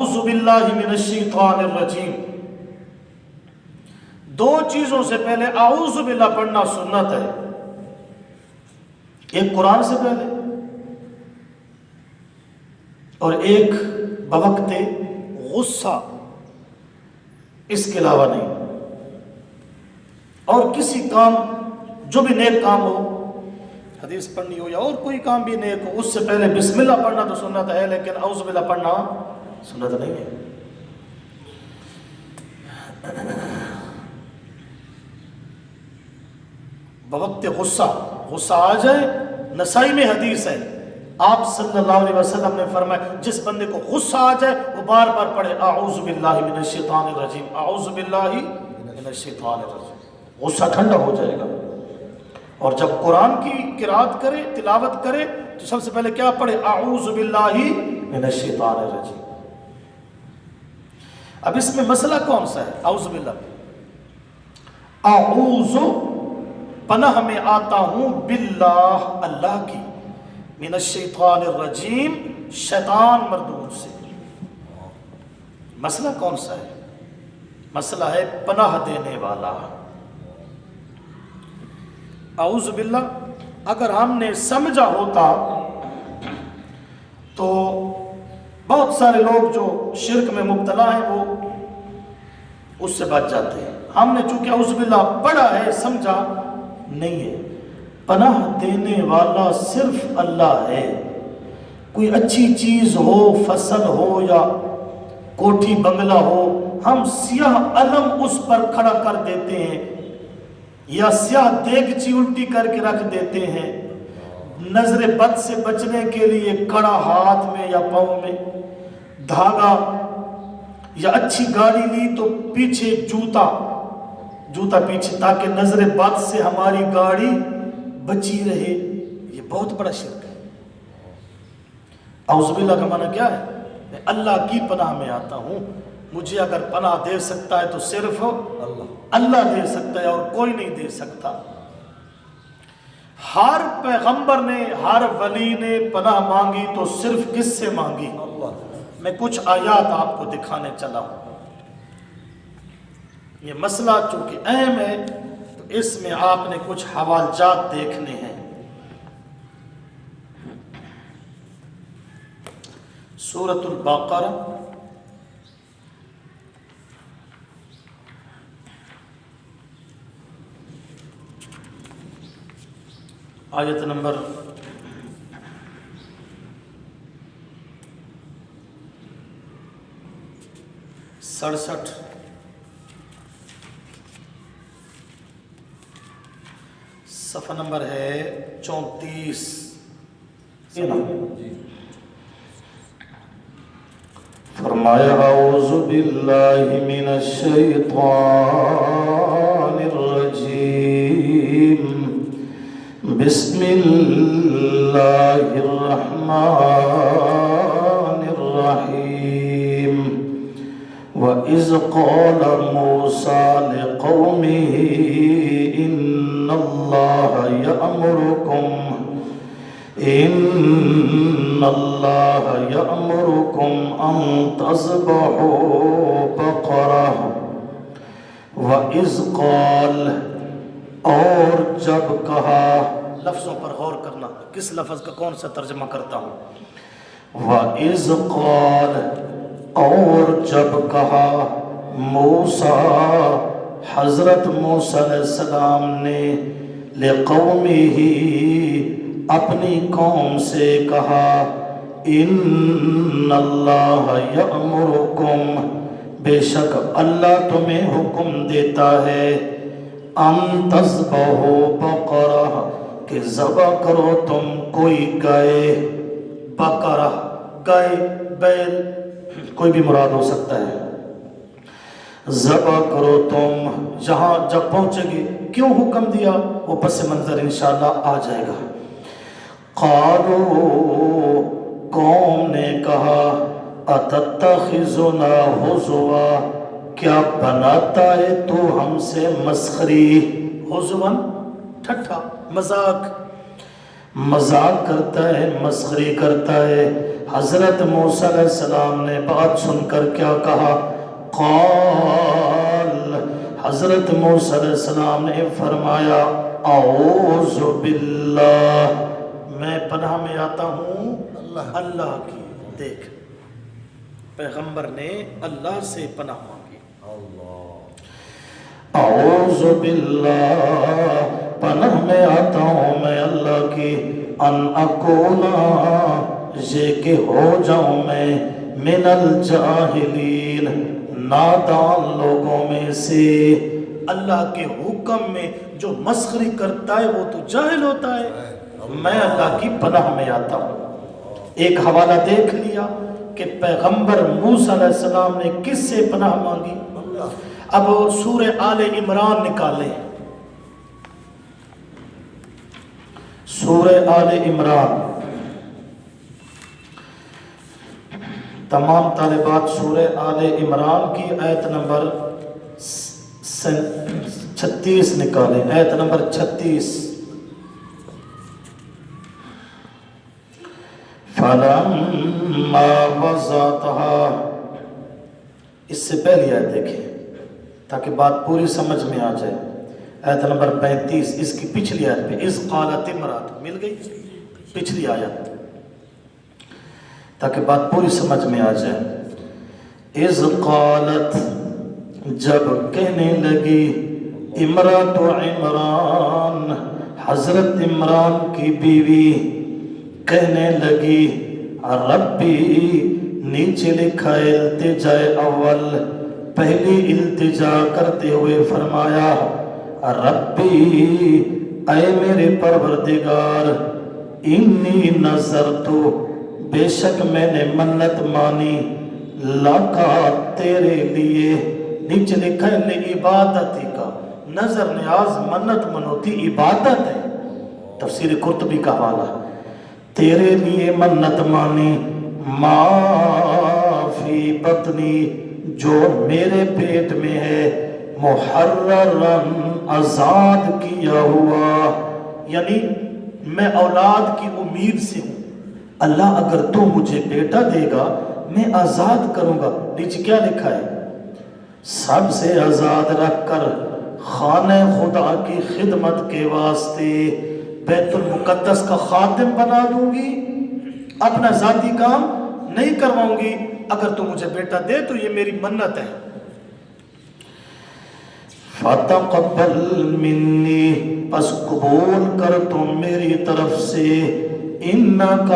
اعوذ باللہ من الشیطان الرجیم. دو چیزوں سے پہلے اعوذ باللہ پڑھنا سنت ہے. ایک قرآن سے پہلے اور ایک بوقت غصہ، اس کے علاوہ نہیں. اور کسی کام جو بھی نیک کام ہو، حدیث پڑھنی ہو یا اور کوئی کام بھی نیک ہو، اس سے پہلے بسم اللہ پڑھنا تو سنت ہے، لیکن اعوذ باللہ پڑھنا سنت نہیں ہے. بوقت غصہ آ جائے، نسائی میں حدیث ہے، آپ صلی اللہ علیہ وسلم نے فرمایا جس بندے کو غصہ آ جائے وہ بار بار پڑھے اعوذ باللہ من الشیطان الرجیم، اعوذ باللہ من الشیطان الرجیم. غصہ ٹھنڈا ہو جائے گا. اور جب قرآن کی قرات کرے، تلاوت کرے، تو سب سے پہلے کیا پڑھے؟ اعوذ باللہ من الشیطان الرجیم. اب اس میں مسئلہ کون سا ہے؟ اعوذ باللہ، اعوذ پناہ میں آتا ہوں، باللہ اللہ کی، من الشیطان الرجیم شیطان مردود سے. مسئلہ کون سا ہے؟ مسئلہ ہے پناہ دینے والا. اعوذ باللہ اگر ہم نے سمجھا ہوتا تو بہت سارے لوگ جو شرک میں مبتلا ہیں وہ اس سے بچ جاتے ہیں. ہم نے چونکہ اعوذ باللہ پڑھا ہے، سمجھا نہیں ہے. پناہ دینے والا صرف اللہ ہے. کوئی اچھی چیز ہو، فصل ہو یا کوٹھی بنگلہ ہو، ہم سیاہ علم اس پر کھڑا کر دیتے ہیں یا سیاہ دیگچی الٹی کر کے رکھ دیتے ہیں. نظر بد سے بچنے کے لیے کڑا ہاتھ میں یا پاؤں میں، دھاگا، یا اچھی گاڑی لی تو پیچھے جوتا پیچھے، تاکہ نظر بد سے ہماری گاڑی بچی رہے. یہ بہت بڑا شرک ہے. اعوذ باللہ کا معنی کیا ہے؟ میں اللہ کی پناہ میں آتا ہوں. مجھے اگر پناہ دے سکتا ہے تو صرف اللہ دے سکتا ہے اور کوئی نہیں دے سکتا. ہر پیغمبر نے، ہر ولی نے پناہ مانگی تو صرف کس سے مانگی؟ میں کچھ آیات آپ کو دکھانے چلا ہوں. یہ مسئلہ چونکہ اہم ہے تو اس میں آپ نے کچھ حوالجات دیکھنے ہیں. سورۃ البقرہ آیت نمبر 67، صفحہ نمبر ہے 34. فرمایا اعوذ باللہ من الشیطان الرجیم، بسم اللہ الرحمن الرحیم. وَإِذْ قَالَ مُوسَىٰ لِقَوْمِهِ إِنَّ اللَّهَ يَأْمُرُكُمْ أَن تَذْبَحُوا بَقَرَةً. وَإِذْ قَالَ، اور جب کہا، لفظوں پر غور کرنا، کس لفظ کا کون سا ترجمہ کرتا ہوں. وَإِذْ قَالَ، اور جب کہا، موسیٰ، حضرت موسیٰ علیہ السلام نے، لقومہ، اپنی قوم سے کہا، ان اللہ یأمرکم، بے شک اللہ تمہیں حکم دیتا ہے، ان تذبحوا بقرہ، کہ ذبح کرو تم کوئی گائے. بقرہ، گائے، بیل، کوئی بھی مراد ہو سکتا ہے. ذبح کرو تم. جہاں جب پہنچے گی کیوں حکم دیا وہ پس منظر انشاءاللہ آ جائے گا. قالوا، قوم نے کہا، اتتخذنا ہزوا، کیا بناتا ہے تو ہم سے مسخری. ہزوا ٹھٹھا، مذاق. مذاق کرتا ہے، مسخری کرتا ہے۔ حضرت موسیٰ علیہ السلام نے بات سن کر کیا کہا؟ قال، حضرت موسیٰ علیہ السلام نے فرمایا اعوذ باللہ، میں پناہ میں آتا ہوں اللہ کی۔ دیکھ، پیغمبر نے اللہ سے پناہ مانگی۔ اعوذ باللہ، پناہ میں آتا ہوں میں اللہ کی، ان اکونا، یہ کہ ہو جاؤں میں، من الجاہلین، نادان لوگوں میں سے۔ اللہ کے حکم میں جو مسخری کرتا ہے وہ تو جاہل ہوتا ہے، میں اللہ کی پناہ میں آتا ہوں۔ ایک حوالہ دیکھ لیا کہ پیغمبر موسیٰ علیہ السلام نے کس سے پناہ مانگی؟ اب سورہ آل عمران نکالیں، سورہ آل عمران، تمام طالبات سورہ آل عمران کی آیت نمبر 36 نکالیں، آیت نمبر 36۔ فَلَمَّا وَضَعْتَهَا، اس سے پہلی آیت دیکھیں تاکہ بات پوری سمجھ میں آ جائے۔ آیت نمبر 35، اس کی پچھلی آیت پہ اذ قالت امرأۃ، مل گئی پچھلی آیت، تاکہ بات پوری سمجھ میں آ جائے۔ اذ قالت، جب کہنے لگی، امرأۃ عمران، حضرت عمران کی بیوی کہنے لگی، ربی، نیچے لکھا التجا اول، پہلی التجا کرتے ہوئے فرمایا، ربی، اے میرے پروردگار، انی نظرتو، بے شک میں نے منت مانی، لکا، تیرے لیے، نیچے لکھا ہے عبادتی کا، نظر نیاز منت منوتی عبادت ہے، تفسیر قرطبی کا حوالہ، تیرے لیے منت مانی، ما فی بطنی، جو میرے پیٹ میں ہے، محررن، آزاد کیا ہوا، یعنی میں اولاد کی امید سے ہوں، اللہ اگر تو مجھے بیٹا دے گا میں آزاد کروں گا۔ نیچے کیا لکھا ہے؟ سب سے آزاد رکھ کر خانہ خدا کی خدمت کے واسطے بیت المقدس کا خادم بنا دوں گی، اپنا ذاتی کام نہیں کرواؤں گی، اگر تو مجھے بیٹا دے تو یہ میری منت ہے۔ فَتَقَبَّلْ مِنِّي، پس قبول کر تم میری طرف سے، اِنَّكَ،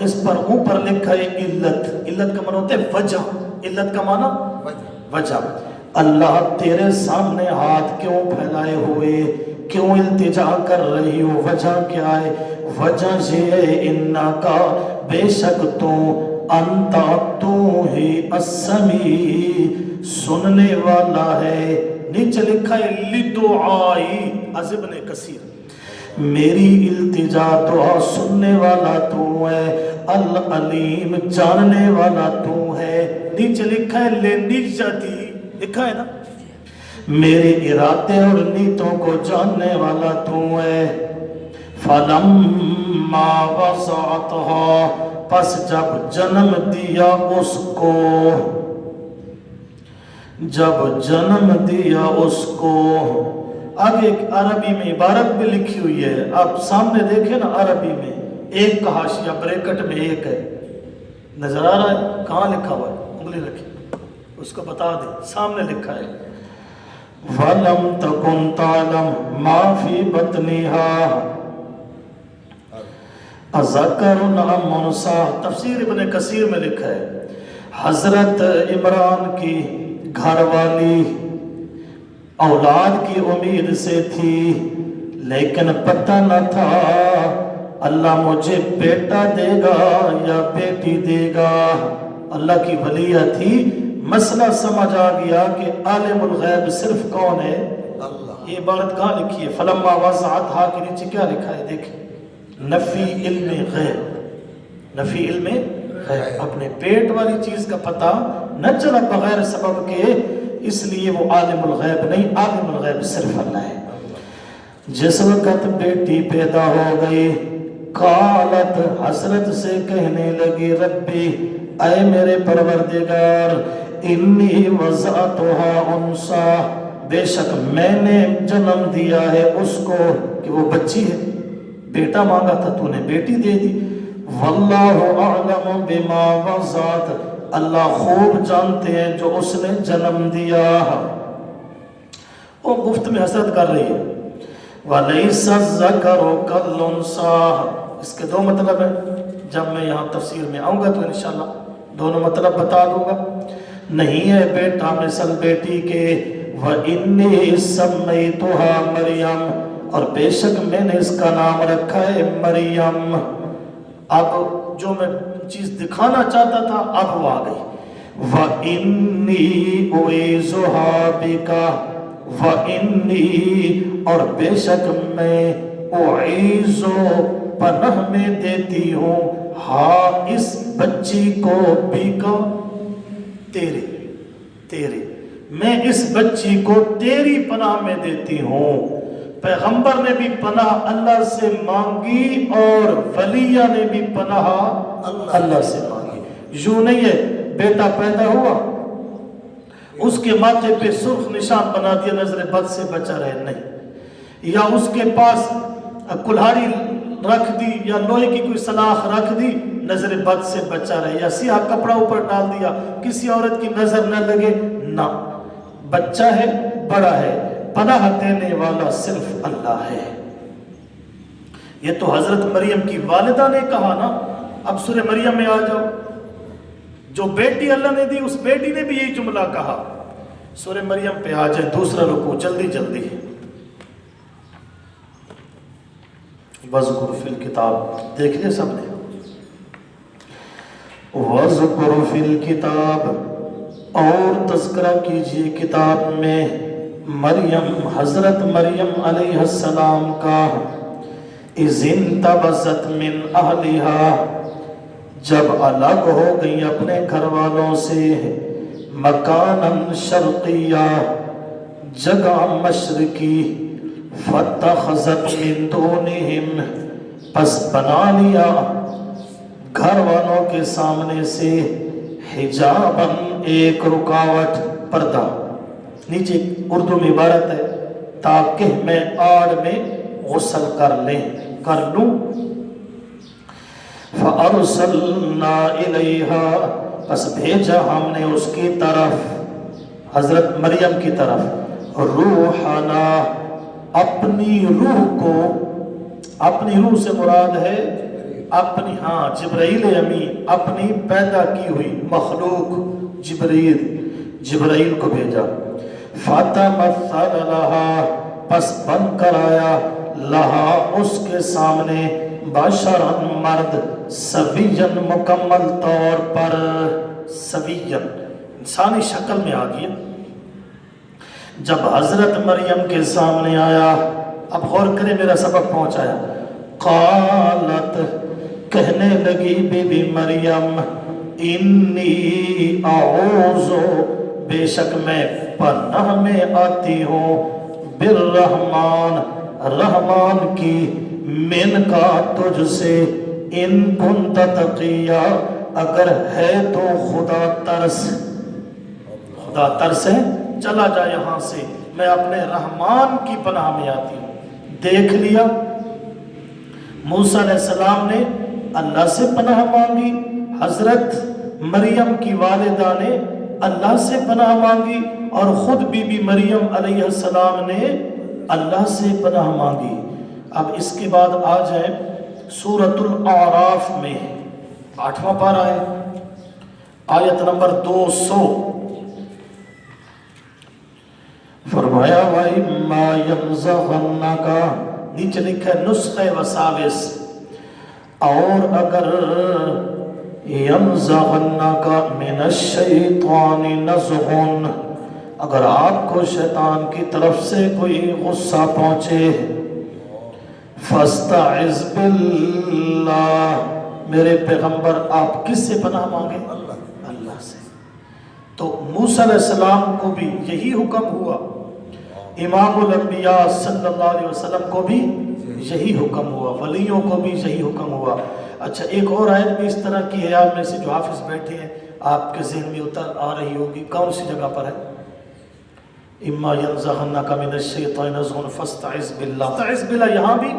اس پر اوپر لکھا ہے علت، علت کا معنی ہوتا ہے وجہ، علت کا معنی وجہ، اللہ تیرے سامنے ہاتھ کیوں پھیلائے ہوئے، کیوں التجا کر رہی ہو، وجہ کیا ہے؟ وجہ یہ ہے، اِنَّكَ، بے شک تو، انتا، تو ہی، السمیع، سننے والا ہے، نیچے لکھا ہے لدعائی، از ابن کثیر، میری التجا دعا سننے والا تو ہے، العلیم، جاننے والا تو ہے، نیچے لکھا ہے لنجتی، لکھا ہے نا، میرے ارادے اور نیتوں کو جاننے والا تو ہے۔ فَلَمَّا وَضَعْتَهَا، پس جب جنم دیا اس کو، جب جنم دیا اس کو، آگے عربی میں عبارت بھی لکھی ہوئی ہے، آپ سامنے دیکھیں نا عربی میں، ایک کا حاشیہ بریکٹ میں ایک ہے، نظر آ رہا ہے؟ کہاں لکھا ہوا ہے؟ انگلی رکھیں، اس کو بتا دیں، سامنے لکھا ہے وَلَمْ تَكُنْ تَعْلَمْ مَا فِي بَطْنِهَا اَذَكَرٌ أَمْ أُنْثَىٰ، تفسیر ابن کثیر میں لکھا ہے، حضرت عمران کی گھر والی اولاد کی امید سے تھی، لیکن پتہ نہ تھا اللہ مجھے بیٹا دے گا یا بیٹی دے گا، اللہ کی ولیہ تھی، مسئلہ سمجھ آ گیا کہ عالم الغیب صرف کون ہے؟ اللہ۔ یہ عبارت کہاں لکھی ہے؟ فلما وضعتها کے نیچے کیا لکھا ہے؟ دیکھیں، نفی علم غیب، نفی علم غیب، اپنے پیٹ والی چیز کا پتہ نہ چلا بغیر سبب کے، اس لیے وہ عالم الغیب نہیں، عالم الغیب صرف اللہ ہے۔ جس وقت بیٹی پیدا ہو گئی، قالت حسرت سے کہنے لگی ربی اے میرے پروردگار انی وضعتها انثى بے شک میں نے جنم دیا ہے اس کو کہ وہ بچی ہے، بیٹا مانگا تھا تو نے بیٹی دے دی، واللہ اعلم بما وضعت اللہ خوب جانتے ہیں جو اس نے جنم دیا۔ وہ گفت میں حسرت کر رہی ہے وَلَيْسَ الذَّكَرُ كَالْأُنثَىٰ، اس کے دو مطلب ہیں، جب میں یہاں تفسیر میں آؤں گا تو انشاءاللہ دونوں مطلب بتا دوں گا۔ نہیں ہے بیٹا مثل بیٹی کے، وَإِنِّي سَمَّيْتُهَا مریم، اور بے شک میں نے اس کا نام رکھا ہے مریم۔ اب جو میں چیز دکھانا چاہتا تھا اب وہ آ گئی، وَإِنِّي أُعِيذُهَا بِكَ وَإِنِّي، اور بے شک میں اعیذ پناہ میں دیتی ہوں ہاں اس بچی کو بیکا تیرے میں اس بچی کو تیری پناہ میں دیتی ہوں۔ پیغمبر نے بھی پناہ اللہ سے مانگی اور ولیہ نے بھی پناہ اللہ سے مانگی۔ یوں نہیں ہے بیٹا پیدا ہوا اس کے ماتھے پہ سرخ نشان بنا دیا نظر بد سے بچا رہے، نہیں، یا اس کے پاس کلہاڑی رکھ دی یا لوہے کی کوئی سلاخ رکھ دی نظر بد سے بچا رہے، یا سیاہ کپڑا اوپر ڈال دیا کسی عورت کی نظر نہ لگے، نہ، بچہ ہے بڑا ہے، پناہ دینے والا صرف اللہ ہے۔ یہ تو حضرت مریم کی والدہ نے کہا نا۔ اب سورہ مریم میں آ جاؤ، جو بیٹی اللہ نے دی اس بیٹی نے بھی یہی جملہ کہا۔ سورہ مریم پہ آ جائے، دوسرا رکوع جلدی جلدی۔ وَاذْكُرْ فِي الْكِتَابِ، دیکھ لیا سب نے؟ وَاذْكُرْ فِي الْكِتَابِ، اور تذکرہ کیجئے کتاب میں مریم، حضرت مریم علیہ السلام کا، اِذِ انتبذت مِنْ أَهْلِهَا، جب الگ ہو گئی اپنے گھر والوں سے، مکاناً شرقیہ، جگہ مشرقی، فاتخذت من دونہم، پس بنا لیا گھر والوں کے سامنے سے، حجاباً ایک رکاوٹ، پردہ، نیچے اردو میں عبارت ہے تاکہ میں آڑ میں غسل کر لوں، فَأَرْسَلْنَا إِلَيْهَا، پس بھیجا ہم نے اس کی طرف، حضرت مریم کی طرف، روحنا، اپنی روح کو، اپنی روح سے مراد ہے اپنی، ہاں جبرائیل امین، اپنی پیدا کی ہوئی مخلوق جبرائیل کو بھیجا، فَتَمَثَّلَ لَهَا، پس بن کر آیا لہا اس کے سامنے، بشراً مرد، سویاً مکمل طور پر، سویاً انسانی شکل میں آ گیا۔ جب حضرت مریم کے سامنے آیا، اب غور کریں میرا سبق پہنچایا، قالت، کہنے لگی بی بی مریم، انی اعوذ، بے شک میں پناہ میں آتی ہوں، بالرحمن، رحمان کی، من کا تجھ سے، ان کنت تقیہ، اگر ہے تو خدا ترس ہے، چلا جا یہاں سے، میں اپنے رحمان کی پناہ میں آتی ہوں۔ دیکھ لیا موسیٰ علیہ السلام نے اللہ سے پناہ مانگی، حضرت مریم کی والدہ نے اللہ سے پناہ مانگی، اور خود بی بی مریم علیہ السلام نے اللہ سے پناہ مانگی۔ اب اس کے بعد آ جائیں سورۃ الاعراف میں، 8واں پارہ ہے، آیت نمبر 200، فرمایا وَإِمَّا يَنزَغَنَّكَ، نیچے لکھا ہے نسخہ وساوس، اور اگر يَنزَغَنَّكَ مِنَ الشَّيْطَانِ نَزْغٌ، اگر آپ کو شیطان کی طرف سے کوئی غصہ پہنچے، فَاسْتَعِذْ بِاللَّهِ، میرے پیغمبر آپ کس سے پناہ مانگے؟ اللہ سے۔ تو موسیٰ علیہ السلام کو بھی یہی حکم ہوا، امام الانبیاء صلی اللہ علیہ وسلم کو بھی یہی حکم ہوا، ولیوں کو بھی یہی حکم ہوا۔ اچھا ایک اور آیت بھی اس طرح کی ہے، آپ میں سے جو حافظ بیٹھے ہیں آپ کے ذہن میں اتر آ رہی ہوگی، کون سی جگہ پر ہے؟ اما ینزغنک من الشیطان نزغ فاستعذ باللہ۔ استعذ باللہ یہاں بھی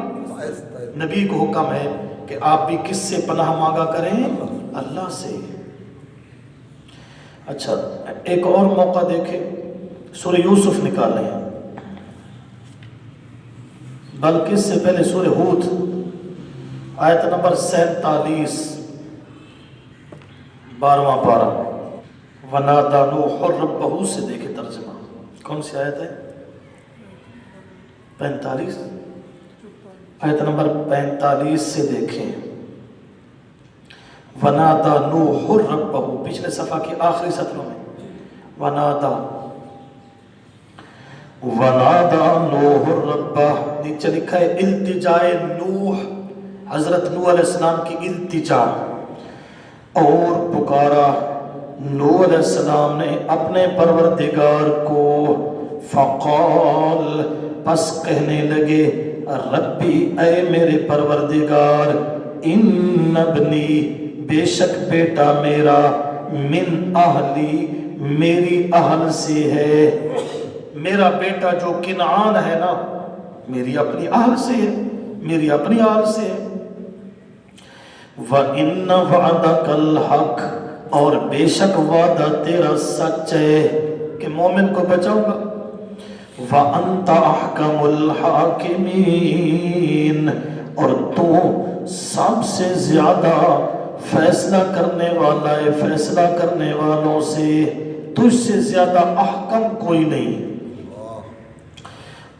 نبی کو حکم ہے کہ آپ بھی کس سے پناہ مانگا کریں؟ اللہ سے۔ اچھا ایک اور موقع دیکھیں، سورہ یوسف نکال رہے ہیں، بلکہ اس سے پہلے سورہ ہود آیت نمبر 47 12واں پارہ، وَنَادَى نُوحٌ رَبَّهُ سے دیکھیں ترجمہ، کون سی آیت ہے؟ 45 آیت نمبر 45 سے دیکھیں، وَنَادَى نُوحٌ رَبَّهُ، پچھلے صفحہ کی آخری سطروں میں وَنَادَى نُوحٌ رَبَّهُ، نیچے لکھا ہے التجائے نوح، حضرت نوح علیہ السلام کی التجا، اور پکارا نوح علیہ السلام نے اپنے پروردگار کو، فقال پس کہنے لگے، ربی اے میرے پروردگار، ان ابنی بے شک بیٹا میرا، من اہلی میری اہل سے ہے، میرا بیٹا جو کنعان ہے نا میری اپنی اہل سے ہے، میری اپنی اہل سے ہے، وَإِنَّ وَعْدَكَ الْحَقِّ، اور بے شک وعدہ تیرا سچ ہے کہ مومن کو بچاؤں گا، وَأَنْتَ أَحْكَمُ الْحَاكِمِينَ، اور تو سب سے زیادہ فیصلہ کرنے والا ہے، فیصلہ کرنے والوں سے تجھ سے زیادہ احکم کوئی نہیں۔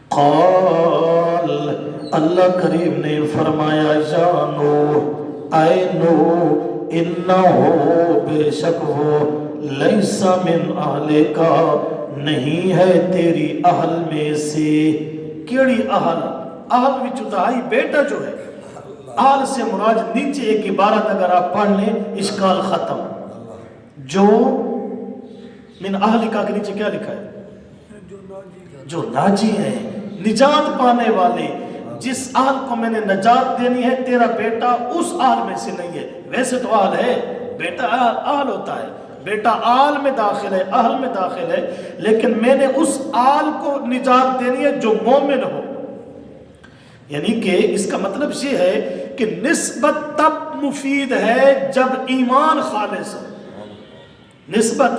قال اللہ کریم نے فرمایا، یا نوح اے نوح، انہو بے شک وہ، لیس من اہلِ کا نہیں ہے تیری اہل میں سے، کیڑی اہل؟ اہل وچ دہائی بیٹا جو ہے، اہل سے مراد نیچے ایک عبارت اگر آپ پڑھ لیں اشکال ختم، جو من اہل کا کے نیچے کیا لکھا ہے؟ جو ناجی ہیں، نجات پانے والے، جس اہل کو میں نے نجات دینی ہے، تیرا بیٹا اس اہل میں سے نہیں ہے۔ ویسے تو اہل ہے، بیٹا اہل ہوتا ہے، بیٹا اہل میں داخل ہے، اہل میں داخل ہے، لیکن میں نے اس اہل کو نجات دینی ہے جو مومن ہو۔ یعنی کہ اس کا مطلب یہ ہے کہ نسبت تب مفید ہے جب ایمان خالص ہو۔ نسبت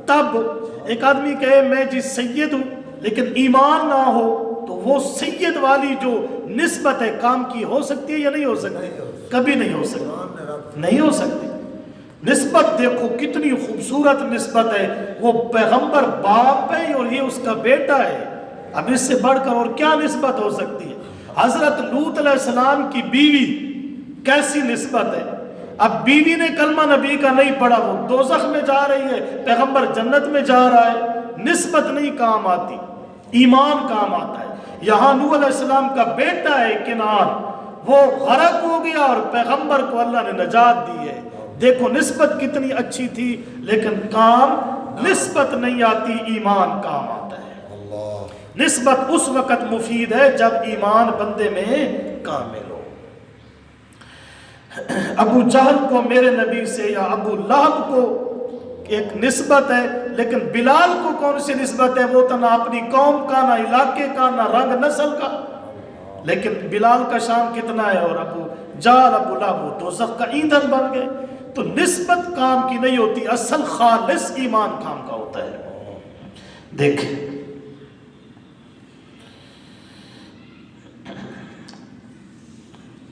تب، ایک آدمی کہے میں جی سید ہوں لیکن ایمان نہ ہو تو وہ سید والی جو نسبت ہے کام کی ہو سکتی ہے یا نہیں ہو سکتی؟ کبھی نہیں ہو سکتی، نہیں ہو سکتی۔ نسبت دیکھو کتنی خوبصورت نسبت ہے، وہ پیغمبر باپ ہے اور یہ اس کا بیٹا ہے، اب اس سے بڑھ کر اور کیا نسبت ہو سکتی ہے؟ حضرت لوط علیہ السلام کی بیوی، کیسی نسبت ہے؟ اب بیوی نے کلمہ نبی کا نہیں پڑھا، وہ دوزخ میں جا رہی ہے، پیغمبر جنت میں جا رہا ہے، نسبت نہیں کام آتی، ایمان کام آتا ہے۔ یہاں نوح علیہ السلام کا بیٹا ہے کنعان، وہ غرق ہو گیا اور پیغمبر کو اللہ نے نجات دی ہے۔ دیکھو نسبت کتنی اچھی تھی، لیکن کام نسبت نہیں آتی، ایمان کام آتا ہے۔ نسبت اس وقت مفید ہے جب ایمان بندے میں کامل ہو۔ ابو جہل کو میرے نبی سے یا ابو لہب کو ایک نسبت ہے، لیکن بلال کو کون سی نسبت ہے؟ وہ تو نہ اپنی قوم کا، نہ علاقے کا، نہ رنگ نسل کا، لیکن بلال کا شان کتنا ہے، اور ابو جہل ابو لہب وہ دوزخ کا ایندھن بن گئے۔ تو نسبت کام کی نہیں ہوتی، اصل خالص ایمان کام کا ہوتا ہے۔ دیکھیں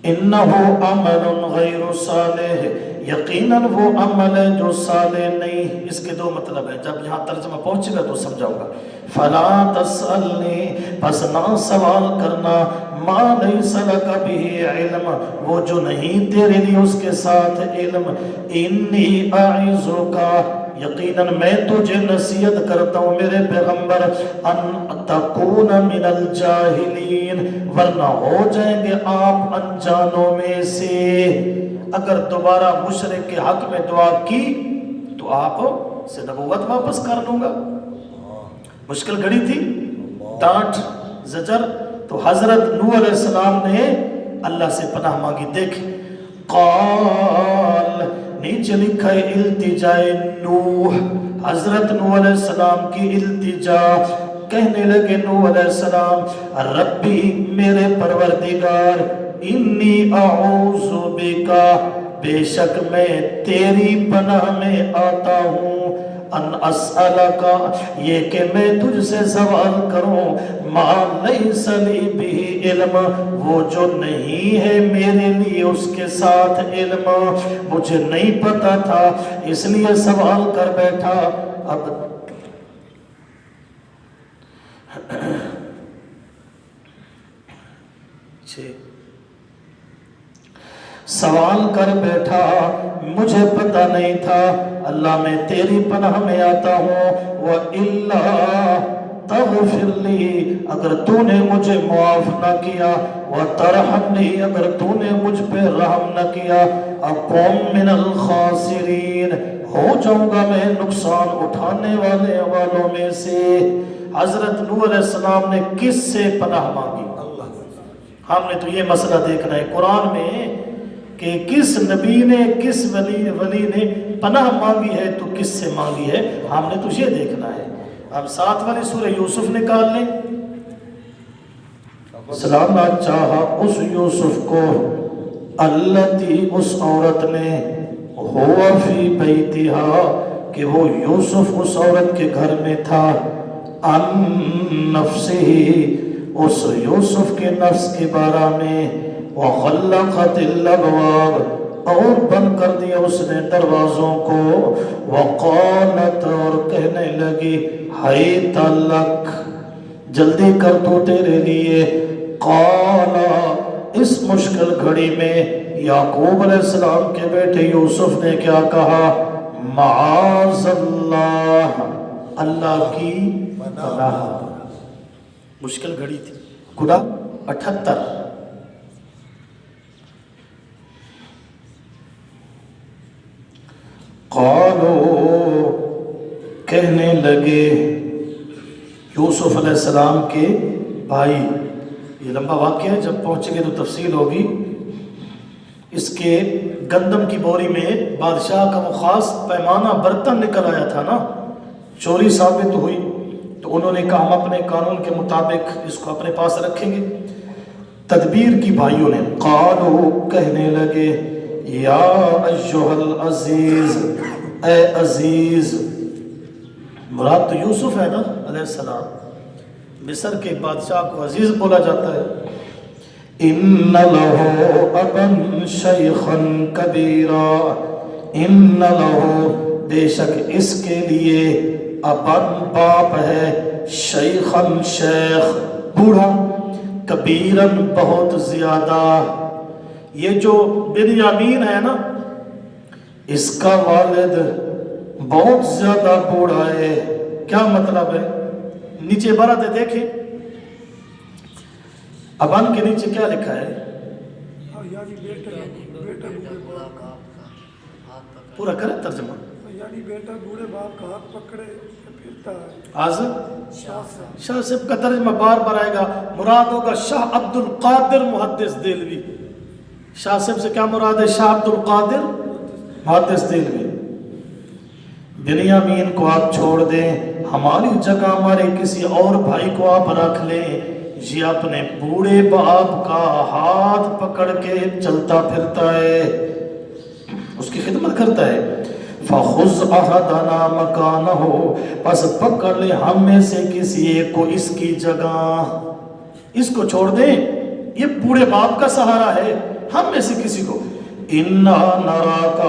انہو عمل غیر صالح، یقیناً وہ عمل ہے جو صالح نہیں۔ اس کے دو مطلب ہے، جب یہاں ترجمہ پہنچے گا تو سمجھاؤں گا۔ فلا تسألنی، پس نہ سوال کرنا، ما لیس لک بہ علم، وہ جو نہیں تیرے لیے اس کے ساتھ علم، انی اعظک، یقیناً میں تجھے نصیحت کرتا ہوں میرے پیغمبر، ان تکون من الجاہلین، ورنہ ہو جائیں گے آپ انجانوں میں سے۔ اگر دوبارہ مشرک کے حق میں دعا کی تو آپ سے نبوت واپس کر لوں گا۔ مشکل گھڑی تھی، ڈانٹ زجر تو حضرت نوح علیہ السلام نے اللہ سے پناہ مانگی. دیکھ قال نیچے لکھا ہے التجائے نوح، حضرت نوح علیہ السلام کی التجا. کہنے لگے نوح علیہ السلام ربی میرے پروردگار انی اعوذ بکا بے شک میں تیری پناہ میں آتا ہوں ان اسألکا یہ کہ میں تجھ سے سوال کروں ما لیس لی بھی علم وہ جو نہیں ہے میرے لیے اس کے ساتھ علم، مجھے نہیں پتا تھا اس لیے سوال کر بیٹھا. اب سوال کر بیٹھا مجھے پتہ نہیں تھا، اللہ میں تیری پناہ میں آتا ہوں. وَإِلَّا تَغْفِرْ لِي اگر تو نے مجھے معاف نہ کیا، وَتَرْحَمْنِي اگر تو نے مجھ پہ رحم نہ کیا، أَكُنْ مِنَ الْخَاسِرِينَ ہو جاؤں گا میں نقصان اٹھانے والوں میں سے. حضرت نوح علیہ السلام نے کس سے پناہ مانگی؟ ہم نے تو یہ مسئلہ دیکھنا ہے قرآن میں کہ کس نبی نے کس ولی نے پناہ مانگی ہے تو کس سے مانگی ہے، ہم نے تو یہ دیکھنا ہے. اب 7 والی سورہ یوسف نکال لیں. سلامہ چاہا اس یوسف کو اللتی اس عورت نے ہوا فی بیتہا کہ وہ یوسف اس عورت کے گھر میں تھا، ان نفسی اس یوسف کے نفس کے بارے میں، وغلقت الابواب اور بند کر دیا اس نے دروازوں کو، وقالت اور کہنے لگی حیت لک جلدی کر تو تیرے لیے. قالا اس مشکل گھڑی میں یعقوب علیہ السلام کے بیٹے یوسف نے کیا کہا؟ معاذ اللہ اللہ کی پناہ. مشکل گھڑی تھی. گناہ 78. قالو کہنے لگے یوسف علیہ السلام کے بھائی، یہ لمبا واقعہ ہے، جب پہنچیں گے تو تفصیل ہوگی. اس کے گندم کی بوری میں بادشاہ کا وہ خاص پیمانہ برتن نکل آیا تھا نا، چوری ثابت ہوئی تو انہوں نے کہا ہم اپنے قانون کے مطابق اس کو اپنے پاس رکھیں گے. تدبیر کی بھائیوں نے. قالو کہنے لگے یا ایھا العزیز اے عزیز، مراد تو یوسف ہے نا علیہ السلام، مصر کے بادشاہ کو عزیز بولا جاتا ہے. ان لہ ابن شیخا کبیرا ان لہ بے شک اس کے لیے ابن باپ ہے، شیخن شیخ بوڑھا، کبیرن بہت زیادہ. یہ جو بنیامین ہے نا اس کا والد بہت زیادہ بوڑھا ہے. کیا مطلب ہے؟ نیچے عبارت ہے دیکھیں، ابن کے نیچے کیا لکھا ہے؟ پورا کریں ترجمہ. یعنی بیٹا بوڑھے باپ کا ہاتھ پکڑے پھرتا ہے. آزم شاہ صاحب کا ترجمہ بار بار آئے گا، مراد ہوگا شاہ عبد القادر محدث دہلوی. شاہ صاحب سے کیا مراد ہے؟ شاہ عبد القادر محدث دہلوی. بنیامین کو آپ چھوڑ دیں، ہماری جگہ ہمارے کسی اور بھائی کو آپ رکھ لیں. یہ اپنے بوڑھے باپ کا ہاتھ پکڑ کے چلتا پھرتا ہے، اس کی خدمت کرتا ہے. فَخُذْ أَحَدَنَا مَكَانَهُ پس پکڑ لے ہم میں سے کسی ایک کو اس کی جگہ. اس کو چھوڑ دیں، یہ بوڑھے باپ کا سہارا ہے، ہم میں سے کسی کو. اِنَّا نَرَاكَ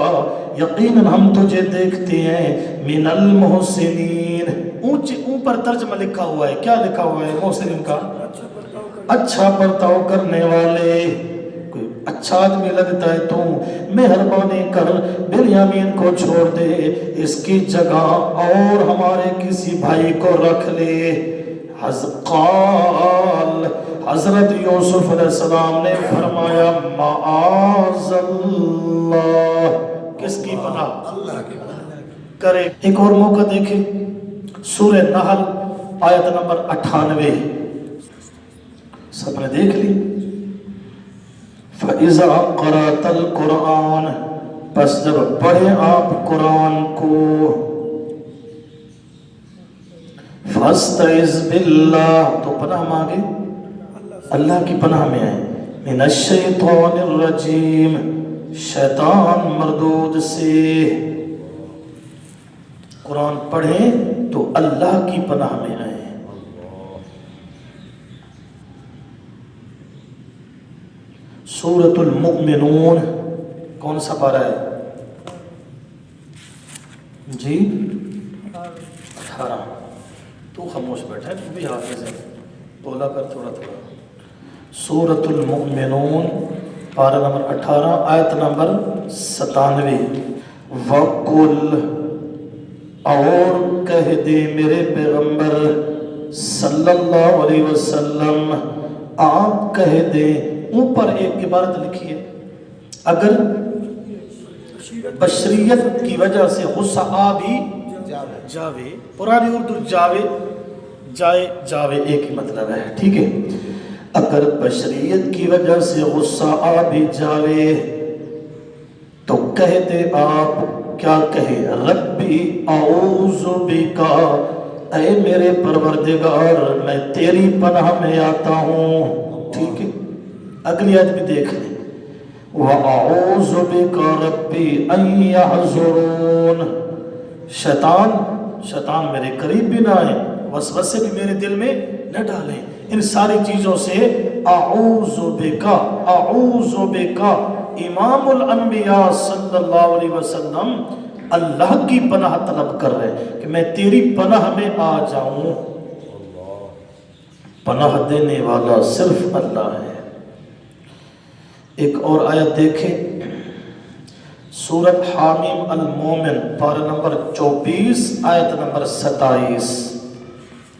یقیناً ہم تجھے دیکھتے ہیں مِنَ الْمُحْسِنِينَ اوپر ترجمہ لکھا ہوا ہے. کیا لکھا ہوا ہے محسنین کا؟ اچھا برتاؤ کرنے والے. کوئی اچھا آدمی لگتا ہے تو مہربانی کر بنیامین کو چھوڑ دے، اس کی جگہ اور ہمارے کسی بھائی کو رکھ لے. قال حضرت یوسف علیہ السلام نے فرمایا معاذ اللہ کس کی پناہ؟ اللہ کی پناہ کرے. ایک اور موقع دیکھیں، سورہ نحل آیت نمبر 98. سب نے دیکھ لی. فَإِذَا قَرَأْتَ الْقُرْآنَ پس جب پڑھے آپ قرآن کو فَاسْتَعِذْ بِاللَّهِ تو پناہ مانگے اللہ کی پناہ میں آئے مِنَ الشَّيْطَانِ الرَّجِيمِ شیطان مردود سے. قرآن پڑھیں تو اللہ کی پناہ میں آئے. سورۃ المؤمنون کون سا پارہ ہے جی؟ 18. تو خاموش بیٹھا ہے، تو بھی حافظ ہے، بولا کر تھوڑا تھوڑا. سورۃ المؤمنون پارہ نمبر 18 آیت نمبر 97. وَقُلْ اور کہہ دے میرے پیغمبر صلی اللہ علیہ وسلم، آپ کہہ دیں. اوپر ایک عبارت لکھی ہے، اگر بشریت کی وجہ سے غصہ آ بھی جاوے، پرانی اردو جاوے جائے جاوے ایک ہی مطلب ہے، ٹھیک ہے. اگر بشریت کی وجہ سے غصہ آ بھی جاوے تو کہہ دے آپ، کیا کہے؟ ربی اعوذ بکا، اے میرے پروردگار میں تیری پناہ میں آتا ہوں. ٹھیک ہے، اگلی آیت بھی دیکھ لیں. وَأَعُوذُ بِكَ رَبِّي أَن يَحْضُرُونَ شیطان میرے قریب بھی نہ آئے، وسوسے بھی میرے دل میں نہ ڈالیں. ان ساری چیزوں سے اعوذ بکا امام الانبیاء صلی اللہ علیہ وسلم اللہ کی پناہ طلب کر رہے کہ میں تیری پناہ میں آ جاؤں. پناہ دینے والا صرف اللہ ہے. ایک اور آیت دیکھیں، سورۃ حامیم المومن پارہ نمبر 24 آیت نمبر 27.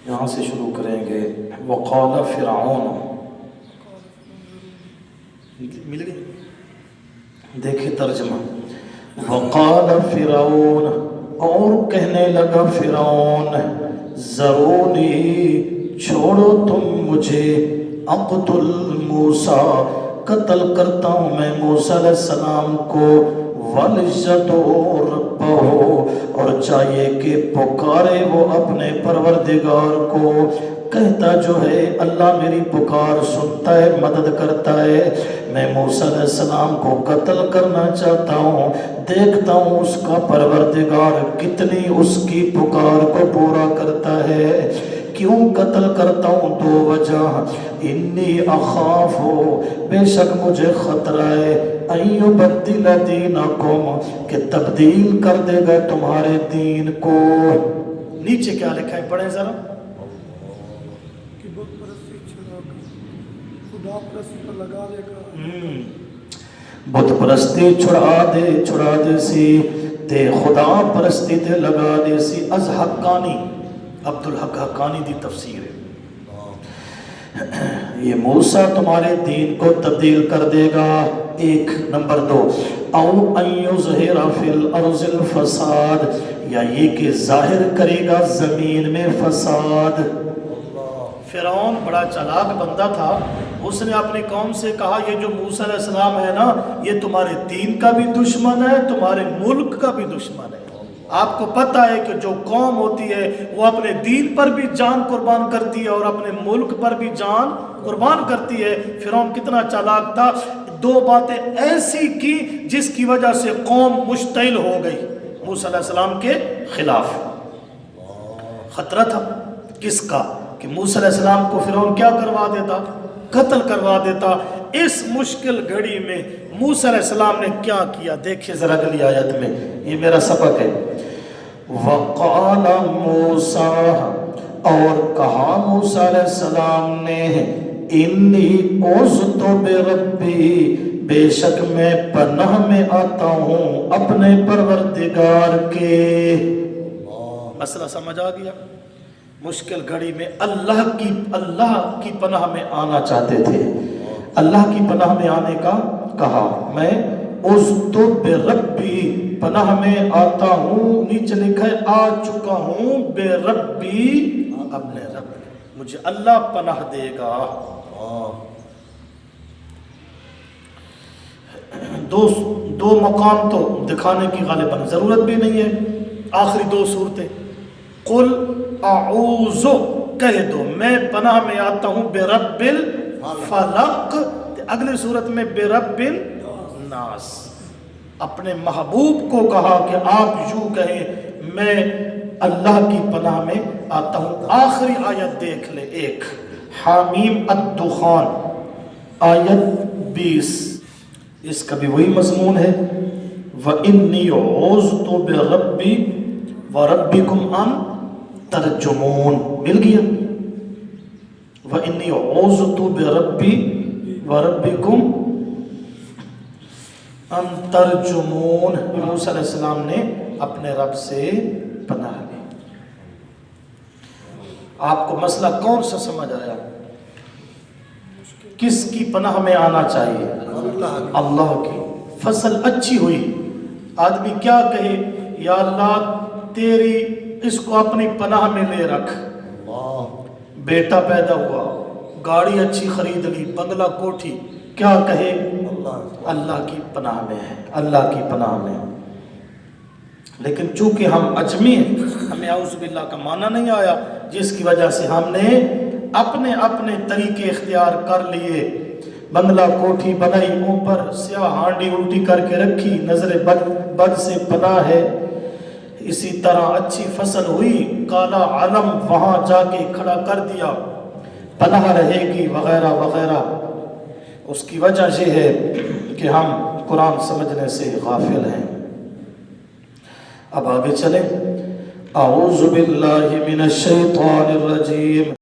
یہاں سے شروع کریں گے. وقال فرعون، مل گئے؟ دیکھیں ترجمہ. وقال فرعون، اور کہنے لگا فرعون، ذرونی چھوڑو تم مجھے، اقتل موسیٰ قتل کرتا ہوں میں موسیٰ علیہ السلام کو، وَلْيَدْعُ رَبَّهُ اور چاہیے کہ پکارے وہ اپنے پروردگار کو. کہتا جو ہے اللہ میری پکار سنتا ہے، مدد کرتا ہے. میں موسیٰ علیہ السلام کو قتل کرنا چاہتا ہوں، دیکھتا ہوں اس کا پروردگار کتنی اس کی پکار کو پورا کرتا ہے. کیوں قتل کرتا ہوں؟ 2 وجہ. انی اخاف ہو، بے شک مجھے خطرہ ہے، ان یبدل دینکم کہ تبدیل کر دے گا تمہارے دین کو. نیچے کیا لکھا ہے پڑھیں ذرا. کہ بت پرستی چھڑا کر خدا پرستی پر لگا دے گا. بت پرستی چھڑا دے سی تے خدا پرستی تے لگا دے سی. از حقانی عبدالحق حقانی دی تفسیر ہے. یہ موسیٰ تمہارے دین کو تبدیل کر دے گا. 1 نمبر 2 او ان یظہر فی الارض الفساد، یا یہ کہ ظاہر کرے گا زمین میں فساد. فرعون بڑا چالاک بندہ تھا، اس نے اپنی قوم سے کہا یہ جو موسیٰ علیہ السلام ہے نا، یہ تمہارے دین کا بھی دشمن ہے، تمہارے ملک کا بھی دشمن ہے. آپ کو پتہ ہے کہ جو قوم ہوتی ہے وہ اپنے دین پر بھی جان قربان کرتی ہے اور اپنے ملک پر بھی جان قربان کرتی ہے. فرعون کتنا چالاک تھا، 2 باتیں ایسی کی جس کی وجہ سے قوم مشتعل ہو گئی موسیٰ علیہ السلام کے خلاف. خطرہ تھا کس کا؟ کہ موسیٰ علیہ السلام کو فرعون کیا کروا دیتا؟ قتل کروا دیتا. اس مشکل گھڑی میں موسیٰ علیہ السلام نے کیا کیا؟ دیکھیں ذرا اگلی آیت میں، یہ میرا سبق ہے. وَقَالَ مُوسَىٰ اور کہا موسیٰ علیہ السلام نے، اِنِّي عُذْتُ بِرَبِّي بے شک میں پناہ میں آتا ہوں اپنے پروردگار کے. مسئلہ سمجھ آ گیا؟ مشکل گھڑی میں اللہ کی پناہ میں آنا چاہتے تھے. اللہ کی پناہ میں آنے کا کہا. میں عُذْتُ بِرَبِّي پناہ میں آتا ہوں. نیچے لکھا ہے آ چکا ہوں بِرَبِّي اپنے رب، مجھے اللہ پناہ دے گا. دو مقام تو دکھانے کی غالباً ضرورت بھی نہیں ہے، آخری دو صورتیں قل اعوذ کہہ دو میں پناہ میں آتا ہوں برب الفلق، اگلی صورت میں برب الناس، اپنے محبوب کو کہا کہ آپ یوں کہیں میں اللہ کی پناہ میں آتا ہوں۔ آخری آیت دیکھ لے، ایک حامیم الدخان آیت 20، اس کا بھی وہی مضمون ہے وَإِنِّي عُوذْتُ بِرَبِّي وَرَبِّكُمْ أَن تَرْجُمُونَ، مل گیا وَإِنِّي عُوذْتُ بِرَبِّي وَرَبِّكُمْ أَن تَرْجُمُونَ، موسیٰ علیہ السلام نے اپنے رب سے پناہ لی۔ آپ کو مسئلہ کون سا سمجھ آیا؟ کس کی پناہ میں آنا چاہیے؟ اللہ کی۔ فصل اچھی ہوئی، آدمی کیا کہے یا اللہ تیری اس کو اپنی پناہ میں لے رکھ، بیٹا پیدا ہوا، گاڑی اچھی خرید لی، بنگلہ کوٹھی، کیا کہے؟ اللہ کی پناہ میں ہے، اللہ کی پناہ میں۔ لیکن چونکہ ہم اجمی ہیں، ہمیں اعوذ باللہ کا معنی نہیں آیا، جس کی وجہ سے ہم نے اپنے اپنے طریقے اختیار کر لیے، بنگلہ کوٹھی بنائی، اوپر سیاہ ہانڈی الٹی کر کے رکھی، نظر بد سے پناہ ہے۔ اسی طرح اچھی فصل ہوئی، کالا علم وہاں جا کے کھڑا کر دیا، پناہ رہے گی وغیرہ وغیرہ۔ اس کی وجہ یہ ہے کہ ہم قرآن سمجھنے سے غافل ہیں۔ اب آگے چلیں، اعوذ باللہ من الشیطان الرجیم۔